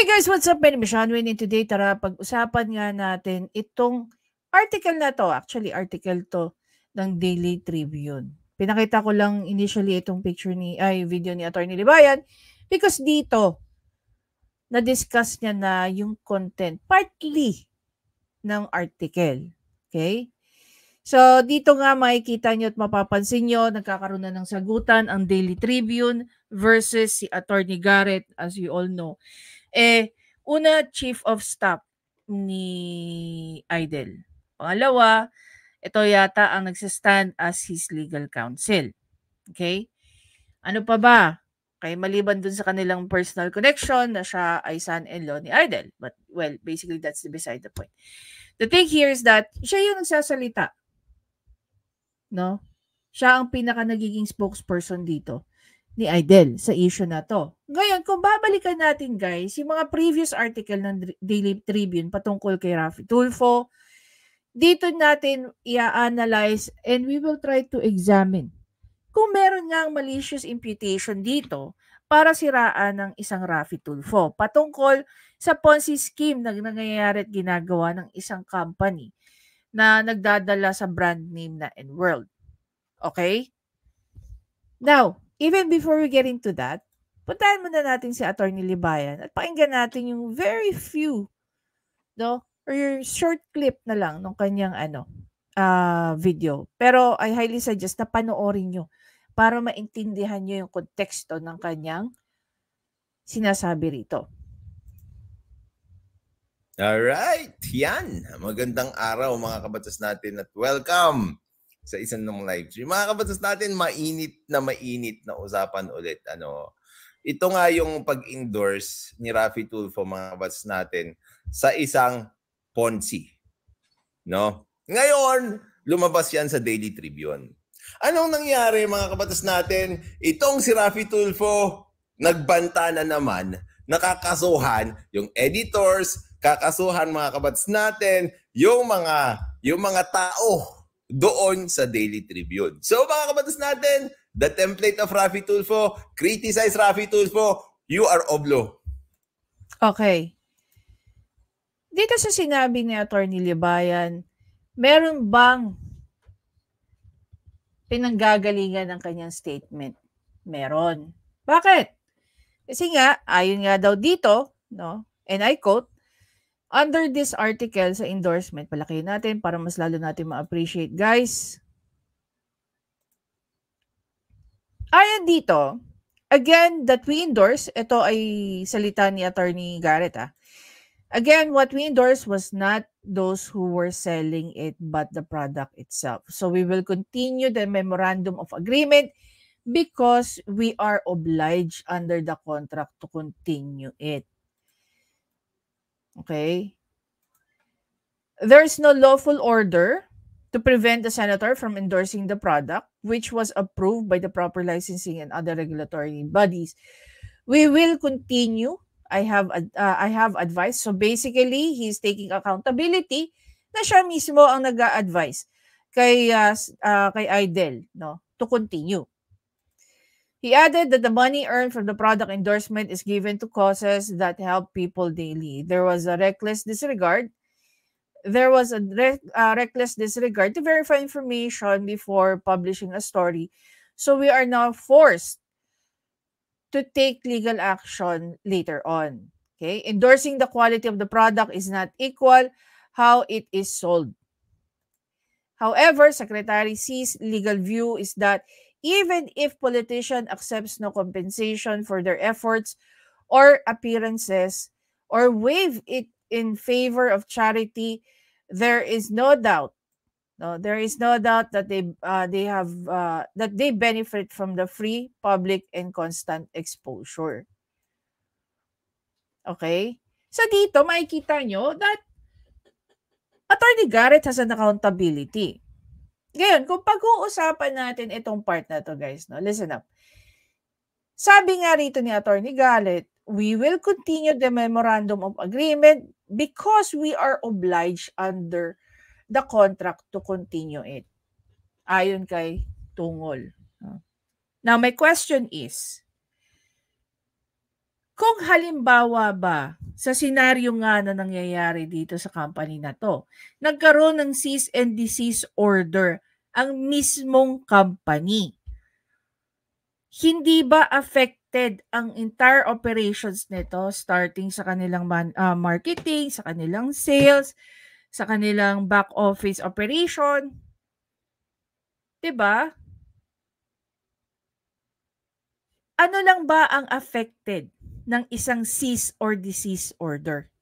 Hey guys, what's up? My name is Sean Wayne, and today tara pag-usapan nga natin itong article na to. Actually, article to ng Daily Tribune. Pinakita ko lang initially itong video ni Atty. Libayan because dito na-discuss niya na yung content partly ng article. Okay? So, dito nga makikita nyo at mapapansin nyo, nagkakaroon na ng sagutan ang Daily Tribune versus si Atty. Garrett, as you all know. Una, chief of staff ni Idol. Pangalawa, ito yata ang nagsistand as his legal counsel. Okay? Ano pa ba? Kaya maliban dun sa kanilang personal connection na siya ay son-in-law ni Idol. But, well, basically that's beside the point. The thing here is that siya yung nagsasalita. No? Siya ang pinaka nagiging spokesperson dito ni Idol sa issue na to. Ngayon, kung babalikan natin guys, yung mga previous article ng Daily Tribune patungkol kay Raffy Tulfo, dito natin i-analyze and we will try to examine kung meron nga malicious imputation dito para siraan ng isang Raffy Tulfo patungkol sa Ponzi scheme na nangyayari at ginagawa ng isang company na nagdadala sa brand name na Enworld. Okay? Now, even before we get into that, puntahan muna natin si Atty. Libayan at pakinggan natin yung very few, no? Or your short clip na lang ng kanyang video. Pero I highly suggest na panoorin nyo para maintindihan nyo yung konteksto ng kanyang sinasabi rito. Alright, yan. Magandang araw mga kabatas natin at welcome sa isang ng live stream. Mga kabatas natin, mainit na usapan ulit. Ito nga yung pag-endorse ni Raffy Tulfo mga kabatas natin sa isang Ponzi. No? Ngayon, lumabas yan sa Daily Tribune. Anong nangyari mga kabatas natin? Itong si Raffy Tulfo, nagbanta na naman, nakakasuhan yung editors, kakasuhan mga kabatas natin, yung mga tao doon sa Daily Tribune. So mga kabatas natin, the template of Raffy Tulfo, criticize Raffy Tulfo, you are oblo. Okay. Dito sa sinabi ni Atty. Libayan, meron bang pinanggagalingan ng kanyang statement? Meron. Bakit? Kasi nga, ayon nga daw dito, no? And I quote, under this article sa endorsement, palakihin natin para mas lalo natin ma-appreciate, guys. Ayon dito, again, that we endorse, ito ay salita ni Atty. Garrett, Again, what we endorse was not those who were selling it, but the product itself. So we will continue the memorandum of agreement because we are obliged under the contract to continue it. Okay? There is no lawful order to prevent the senator from endorsing the product, which was approved by the proper licensing and other regulatory bodies. We will continue. I have advice. So basically, he's taking accountability na siya mismo ang nag-a-advise kay Idol, no, to continue. He added that the money earned from the product endorsement is given to causes that help people daily. There was a reckless disregard. Reckless disregard to verify information before publishing a story. So we are now forced to take legal action later on. Okay? Endorsing the quality of the product is not equal how it is sold. However, Secretary C's legal view is that even if politician accepts no compensation for their efforts or appearances or waive it in favor of charity, there is no doubt that they benefit from the free, public, and constant exposure. Okay? So dito, makikita nyo that Atty. Garrett has an accountability. Ngayon, kung pag-uusapan natin itong part na to, guys, no, listen up. Sabi nga rito ni Atty. Garrett, we will continue the memorandum of agreement because we are obliged under the contract to continue it. Ayon kay Tungol. Now, my question is, Kung halimbawa ba, sa senaryo nga na nangyayari dito sa company na to, nagkaroon ng cease and desist order ang mismong company, hindi ba affected ang entire operations nito starting sa kanilang marketing, sa kanilang sales, sa kanilang back office operation? 'Di ba? Ano lang ba ang affected ng isang cease or desist order?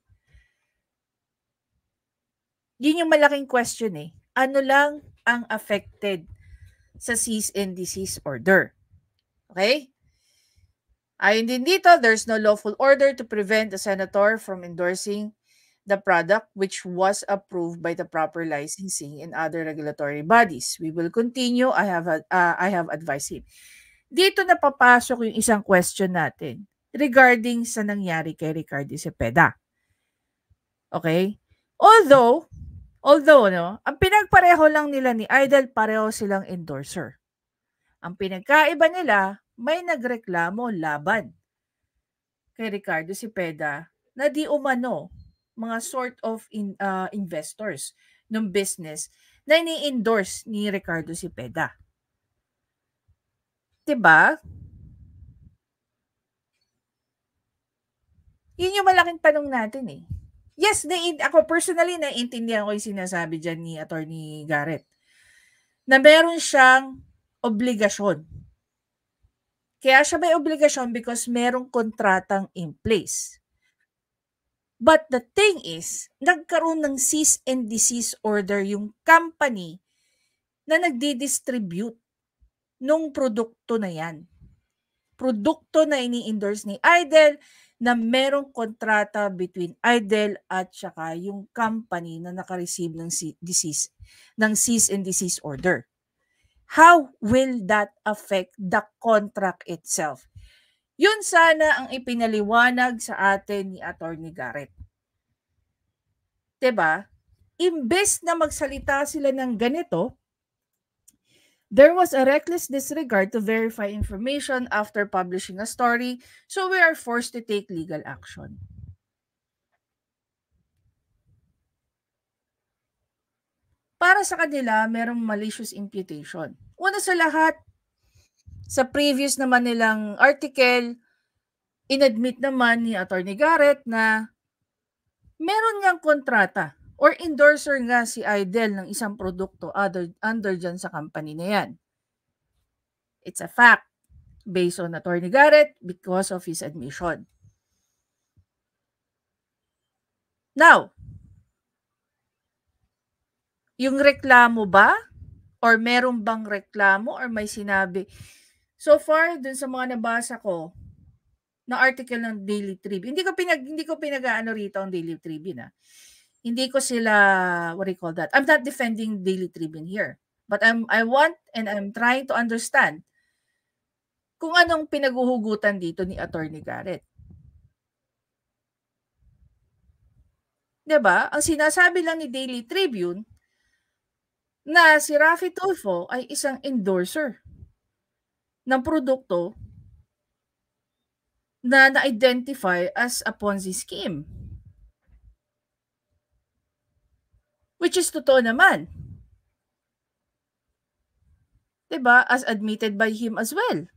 Yun yung malaking question eh. Ano lang ang affected sa cease and desist order? Okay? Ayon din dito, there's no lawful order to prevent the senator from endorsing the product which was approved by the proper licensing and other regulatory bodies. We will continue. I have advised him. Dito na papasok yung isang question natin regarding sa nangyari kay Ricardo Cepeda. Okay? Although no, ang pinagpareho lang nila ni Idol, pareho silang endorser. Ang pinagkaiba nila, may nagreklamo laban kay Ricardo Cepeda na di umano mga sort of investors ng business na ini-endorse ni Ricardo Cepeda. 'Di ba? Yun yung malaking tanong natin eh. Yes, ako personally naiintindihan ko yung sinasabi dyan ni Attorney Garrett na meron siyang obligasyon. Kaya siya may obligasyon because merong kontratang in place. But the thing is, nagkaroon ng cease and desist order yung company na nagdi-distribute nung produkto na yan. Produkto na ini-endorse ni Idol na merong kontrata between Idol at saka yung company na naka-receive ng cease and desist order. How will that affect the contract itself? Yun sana ang ipinaliwanag sa atin ni Attorney Garrett. 'Di ba? Imbes na magsalita sila ng ganito, there was a reckless disregard to verify information after publishing a story, so we are forced to take legal action. Para sa kanila, merong malicious imputation. Una sa lahat, sa previous naman nilang article, inadmit naman ni Attorney Garrett na meron niyang kontrata or endorser nga si Idol ng isang produkto under dyan sa company na yan. It's a fact based on Attorney Garrett because of his admission. Now, yung reklamo ba? Or meron bang reklamo or may sinabi? So far, dun sa mga nabasa ko na article ng Daily Tribune, hindi ko pinag-aano rito ang Daily Tribune. Hindi ko sila, what do you call that? I'm not defending Daily Tribune here. But I'm trying to understand kung anong pinaghuhugutan dito ni Attorney Garrett. 'Di ba? Ang sinasabi lang ni Daily Tribune na si Raffy Tulfo ay isang endorser ng produkto na na-identify as a Ponzi scheme. Which is totoo naman. 'Di ba? As admitted by him as well.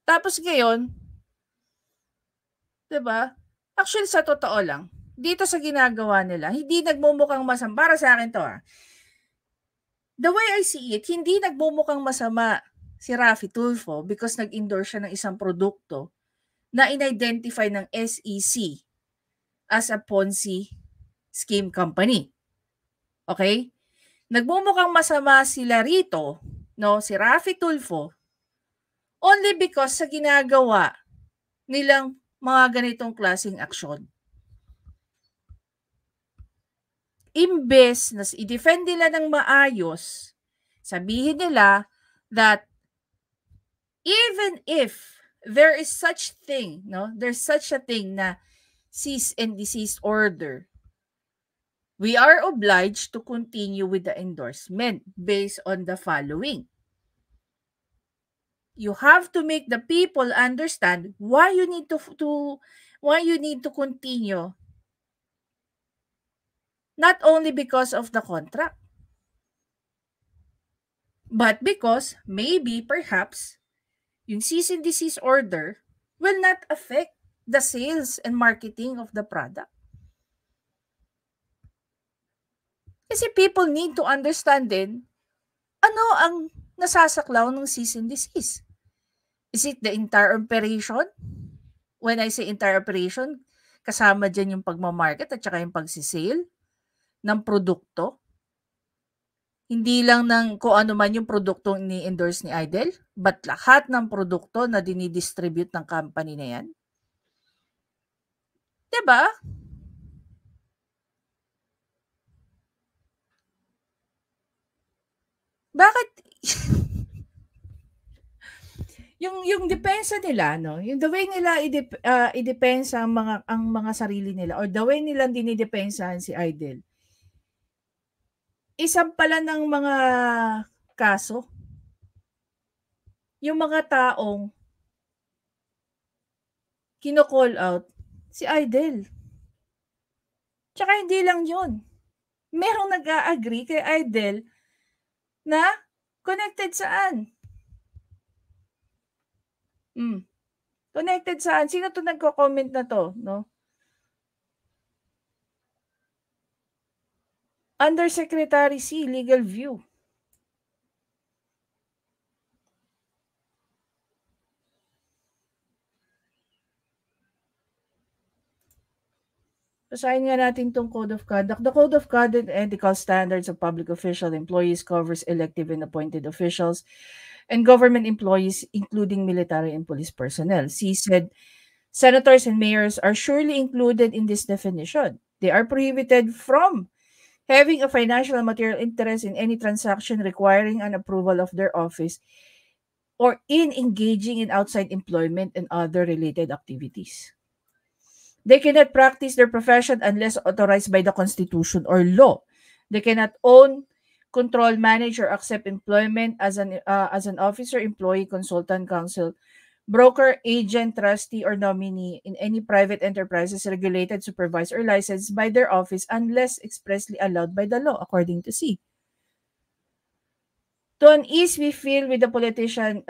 Tapos ngayon, 'di ba? Actually sa totoo lang, dito sa ginagawa nila, hindi nagmumukhang masama para sa akin 'to. The way I see it, hindi nagmumukhang masama si Raffy Tulfo because nag-endorse siya ng isang produkto na in-identify ng SEC as a Ponzi scheme company. Okay? Nagmumukhang masama sila rito, no, si Raffy Tulfo, only because sa ginagawa nilang mga ganitong klaseng aksyon. Imbes na i-defend nila ng maayos, sabihin nila that even if there is such thing, no, there's such a thing na cease and desist order, we are obliged to continue with the endorsement based on the following. You have to make the people understand why you need to continue. Not only because of the contract, but because maybe perhaps yung cease and desist order will not affect the sales and marketing of the product. Kasi people need to understand din ano ang nasasaklaw ng cease and desist. Is it the entire operation? When I say entire operation, kasama dyan yung pagmamarket at saka yung pagsisale ng produkto. Hindi lang ng kung ano man yung produktong ni-endorse ni Idel, but lahat ng produkto na dinidistribute ng company na yan. Diba? Bakit yung depensa nila, no? Yung the way nila idepensa ang mga sarili nila or the way nila dinidepensahan si Idel. Isang pala ng mga kaso. Yung mga taong kino-call out si Idel. Tsaka hindi lang yun. Merong nag-a-agree kay Idel na connected saan? Connected saan? Sino to nagko-comment na to, no? Undersecretary C, Legal View. Basahin nga natin tong Code of Conduct. The Code of Conduct and Ethical Standards of Public Official Employees covers elective and appointed officials and government employees, including military and police personnel. C said, senators and mayors are surely included in this definition. They are prohibited from having a financial and material interest in any transaction requiring an approval of their office or in engaging in outside employment and other related activities. They cannot practice their profession unless authorized by the Constitution or law. They cannot own, control, manage, or accept employment as an officer, employee, consultant, counsel, broker, agent, trustee, or nominee in any private enterprises regulated, supervised, or licensed by their office unless expressly allowed by the law, according to C. The unease we feel with the politician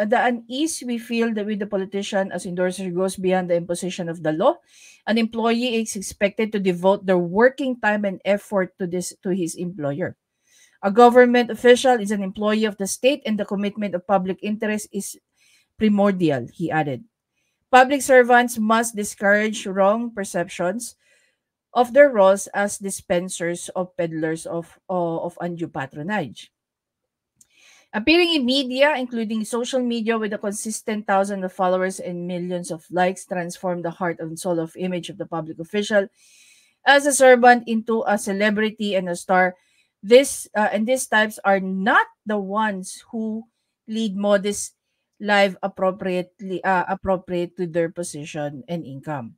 as endorser goes beyond the imposition of the law. An employee is expected to devote their working time and effort to his employer. A government official is an employee of the state and the commitment of public interest is primordial, he added. Public servants must discourage wrong perceptions of their roles as dispensers of peddlers of undue patronage. Appearing in media, including social media with a consistent thousands of followers and millions of likes, transform the heart and soul of image of the public official as a servant into a celebrity and a star. These types are not the ones who lead modest life appropriate to their position and income.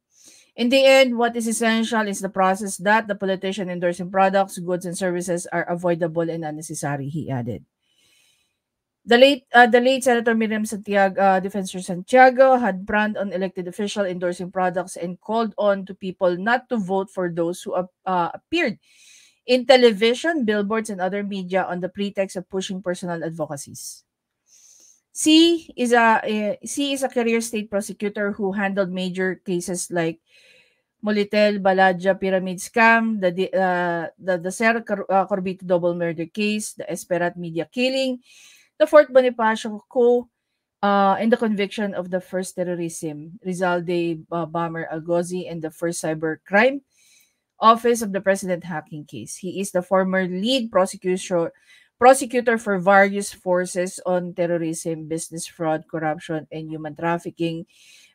In the end, what is essential is the process that the politician endorsing products, goods, and services are avoidable and unnecessary, he added. The late Senator Miriam Santiago, Defensor Santiago, had brand on elected official endorsing products and called on to people not to vote for those who appeared in television, billboards, and other media on the pretext of pushing personal advocacies. C is a career state prosecutor who handled major cases like Molitel, Baladja pyramid scam, the Ser Corbito double murder case, the Esperat media killing, the Fort Bonifacio coup, and the conviction of the first terrorism, Rizalde bomber Algozi, and the first cybercrime office of the president hacking case. He is the former lead prosecutor for various forces on terrorism, business fraud, corruption, and human trafficking,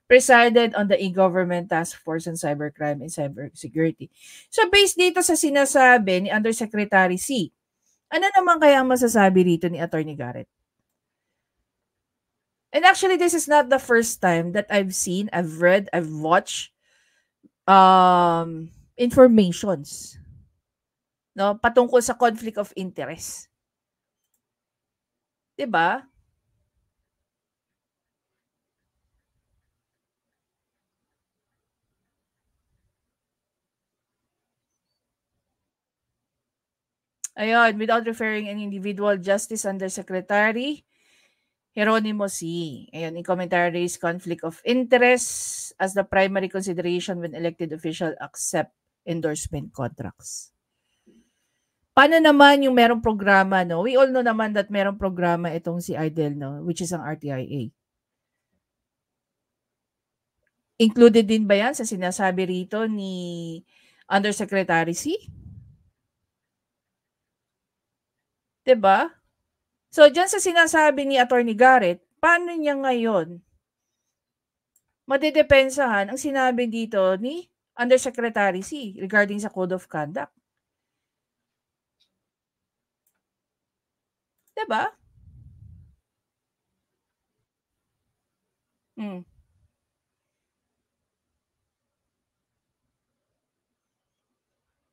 presided on the e-government task force on cybercrime and cybersecurity. So based dito sa sinasabi ni Undersecretary C, ano naman kaya ang masasabi rito ni Attorney Garrett? And actually, this is not the first time that I've seen, I've read, I've watched informations, no, patungkol sa conflict of interest. 'Di ba? Ayun, without referring an individual, Justice Undersecretary Geronimo C. Ayun, in commentaries, conflict of interest as the primary consideration when elected official accept endorsement contracts. Paano naman yung merong programa, no? We all know naman that merong programa itong si Idel, no? Which is ang RTIA. Included din ba yan sa sinasabi rito ni Undersecretary C? Diba? So, dyan sa sinasabi ni Attorney Garrett, paano niya ngayon madedepensahan ang sinabi dito ni Undersecretary C regarding sa Code of Conduct? Diba? Hmm.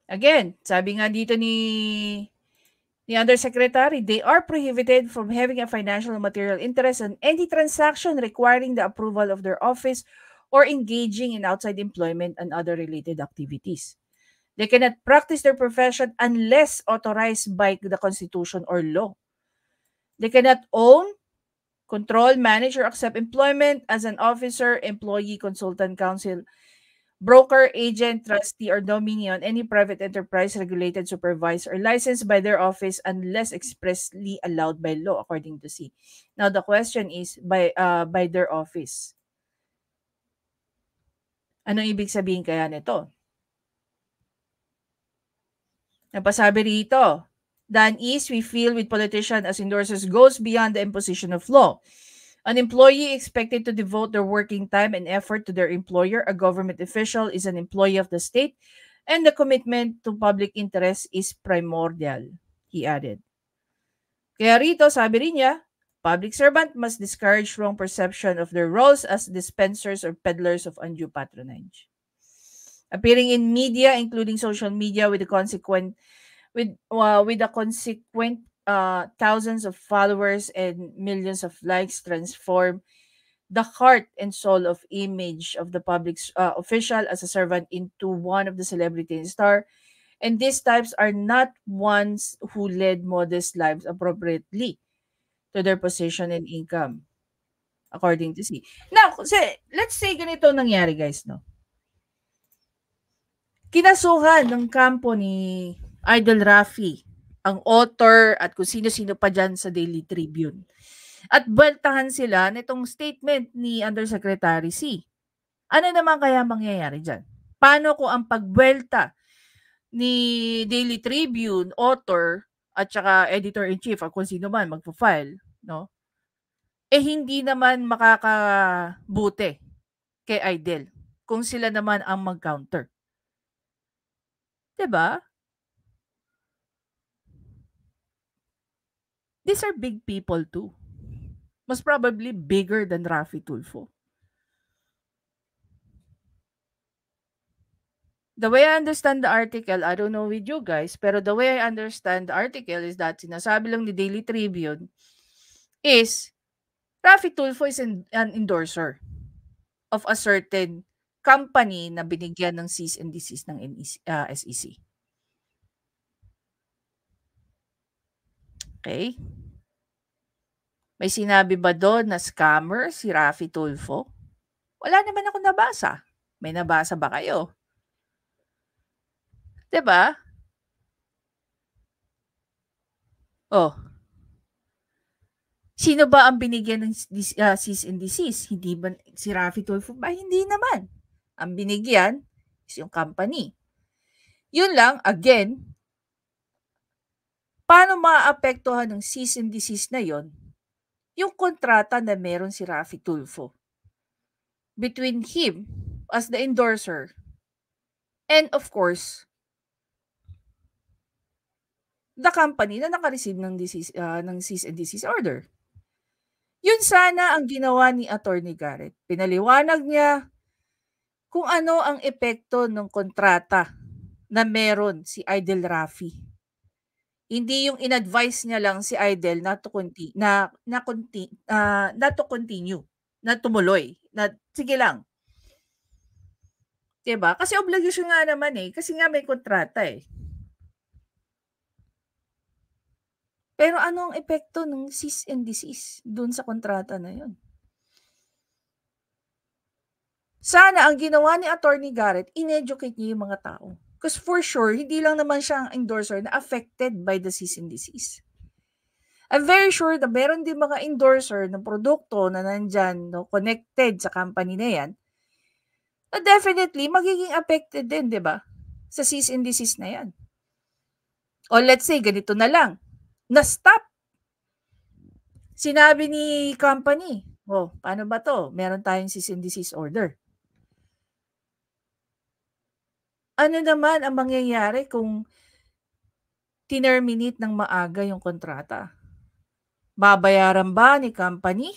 Again, sabi nga dito ni Undersecretary, they are prohibited from having a financial and material interest in any transaction requiring the approval of their office or engaging in outside employment and other related activities. They cannot practice their profession unless authorized by the Constitution or law. They cannot own, control, manage, or accept employment as an officer, employee, consultant, counsel, broker, agent, trustee, or nominee on any private enterprise regulated, supervised, or licensed by their office unless expressly allowed by law, according to C. Now, the question is, by their office. Anong ibig sabihin kaya nito? Napasabi rito, the unease we feel with politicians as endorsers goes beyond the imposition of law. An employee expected to devote their working time and effort to their employer, a government official is an employee of the state, and the commitment to public interest is primordial, he added. Kaya rito, sabi rin niya, public servant must discourage wrong perception of their roles as dispensers or peddlers of undue patronage. Appearing in media, including social media, with the consequent thousands of followers and millions of likes transform the heart and soul of image of the public official as a servant into one of the celebrity and star. And these types are not ones who led modest lives appropriately to their position and income, according to C. Now, let's say ganito nangyari, guys, no? Kinasuhan ng kampo ni Idol Rafi ang author at kung sino-sino pa dyan sa Daily Tribune. At buweltahan sila nitong statement ni Undersecretary C. Ano naman kaya mangyayari dyan? Paano kung ang pagbuelta ni Daily Tribune, author, at saka editor-in-chief, at kung sino man magpo-file, no? Eh hindi naman makakabuti kay Idel kung sila naman ang mag-counter. Diba? These are big people too. Most probably bigger than Rafi Tulfo. The way I understand the article, I don't know with you guys, pero the way I understand the article is that sinasabi lang ni Daily Tribune is Rafi Tulfo is an endorser of a certain company na binigyan ng cease and desist ng SEC. Okay? May sinabi ba doon na scammer si Rafi Tulfo? Wala naman ako nabasa. May nabasa ba kayo? Diba? Oh. Sino ba ang binigyan ng cease and desist? Hindi ba si Rafi Tulfo ba? Hindi naman. Ang binigyan is yung company. Yun lang, again, paano maapektuhan ng cease and desist na yon yung kontrata na meron si Rafi Tulfo between him as the endorser and of course the company na naka-receive ng cease and desist order. Yun sana ang ginawa ni Attorney Garrett. Pinaliwanag niya kung ano ang epekto ng kontrata na meron si Idel Rafi. Hindi yung in-advise niya lang si Idel na to continue, na tumuloy, na sige lang. 'Di ba? Kasi obligation nga naman kasi nga may kontrata . Pero ano ang epekto ng cease and desist dun sa kontrata na yun? Sana ang ginawa ni Attorney Garrett, in-educate niya yung mga tao. Because for sure, hindi lang naman siya ang endorser na affected by the cease and desist. I'm very sure na meron din mga endorser ng produkto na nandyan, no, connected sa company na yan, na definitely magiging affected din, di ba? Sa cease and desist na yan. O let's say, ganito na lang. Na-stop. Sinabi ni company, paano ba to? Meron tayong cease and desist order. Ano naman ang mangyayari kung tinerminate ng maaga yung kontrata? Babayaran ba ni company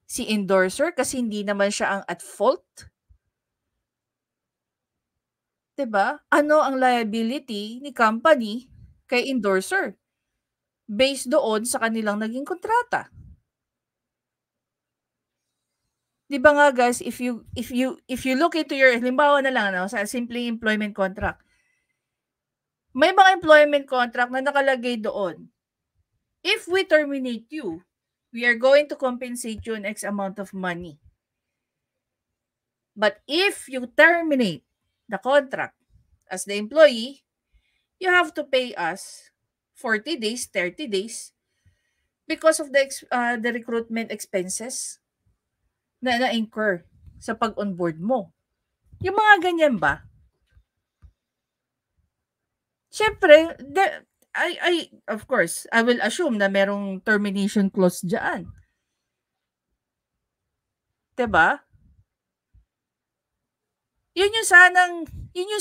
si endorser kasi hindi naman siya ang at fault? Diba? Ano ang liability ni company kay endorser based doon sa kanilang naging kontrata? Diba nga guys, if you look into your, halimbawa na lang, sa simpleng employment contract, may mga employment contract na nakalagay doon, if we terminate you, we are going to compensate you an X amount of money. But if you terminate the contract as the employee, you have to pay us 40 days, 30 days because of the recruitment expenses na na-incur sa pag-onboard mo. Yung mga ganyan ba? Siyempre, of course, I will assume na merong termination clause dyan. Diba? Yun yung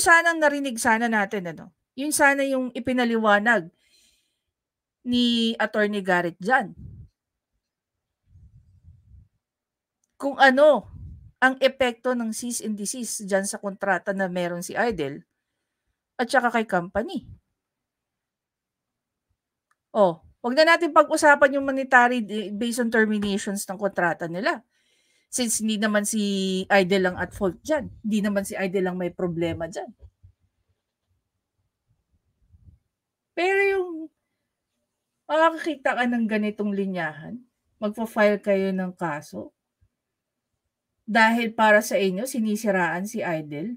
sanang narinig sana natin, ano? Yun sana yung ipinaliwanag ni Attorney Garrett dyan. Kung ano ang epekto ng cease and desist dyan sa kontrata na meron si Idle at saka kay company. Wag na natin pag-usapan yung monetary based on terminations ng kontrata nila. Since hindi naman si Idle lang at fault dyan. Hindi naman si Idle lang may problema dyan. Pero yung makakakita ka ng ganitong linyahan, magpa-file kayo ng kaso, dahil para sa inyo, sinisiraan si Idle.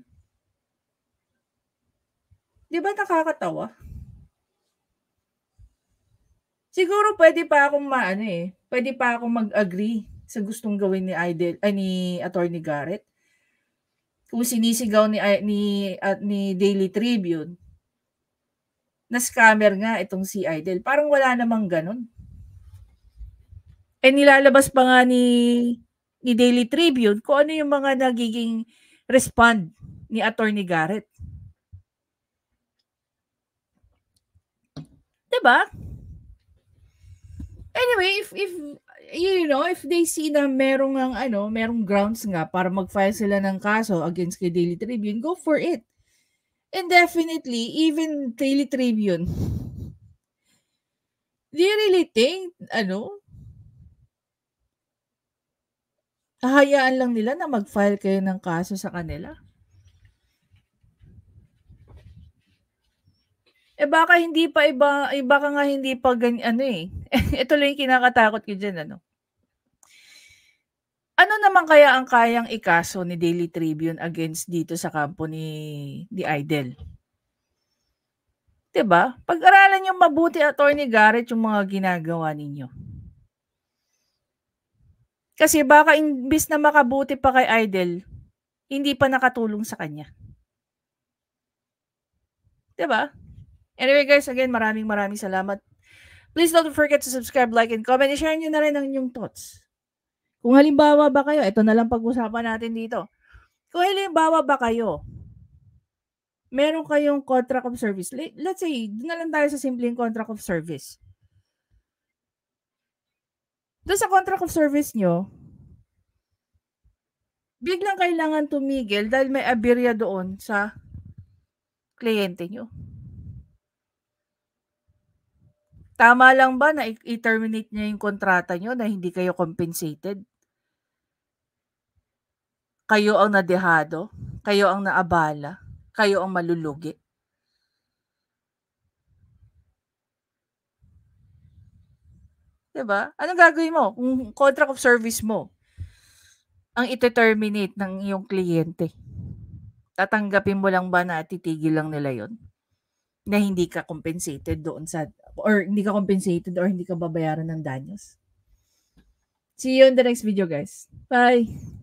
Di ba nakakatawa? Siguro pwede pa akong pwede pa akong mag-agree sa gustong gawin ni Idle, ni Attorney Garrett. Kung sinisigaw ni Daily Tribune na scammer nga itong si Idle. Parang wala namang ganun. Nilalabas pa nga ni Daily Tribune kung ano yung mga nagiging respond ni Attorney Garrett. Diba? Anyway, if they see na merong grounds nga para mag-file sila ng kaso against kay Daily Tribune, go for it. And definitely, even Daily Tribune, do you really think, hahayaan lang nila na mag-file kayo ng kaso sa kanila? Baka hindi pa baka nga hindi pa ganyan, ito lang yung kinakatakot ko dyan, Ano naman kaya ang kayang ikaso ni Daily Tribune against dito sa kampo ni Idle? Diba? Pag-aralan niyo mabuti, Attorney Garrett, yung mga ginagawa ninyo. Kasi baka imbis na makabuti pa kay Idle, hindi pa nakatulong sa kanya. Diba? Anyway guys, again, maraming salamat. Please don't forget to subscribe, like, and comment. I-share nyo na rin ang inyong thoughts. Kung halimbawa ba kayo, ito na lang pag-usapan natin dito. Kung halimbawa ba kayo, meron kayong contract of service. Let's say, doon na lang tayo sa simpleng contract of service. Doon sa contract of service nyo, biglang kailangan tumigil dahil may aberya doon sa kliyente nyo. Tama lang ba na i-terminate niya yung kontrata nyo na hindi kayo compensated? Kayo ang nadehado? Kayo ang naabala? Kayo ang malulugi? 'Diba? Anong gagawin mo kung contract of service mo ang ite-terminate ng iyong kliyente? Tatanggapin mo lang ba na titigil lang nila 'yon? Na hindi ka compensated doon sa or hindi ka compensated or hindi ka babayaran ng danyos? See you in the next video, guys. Bye!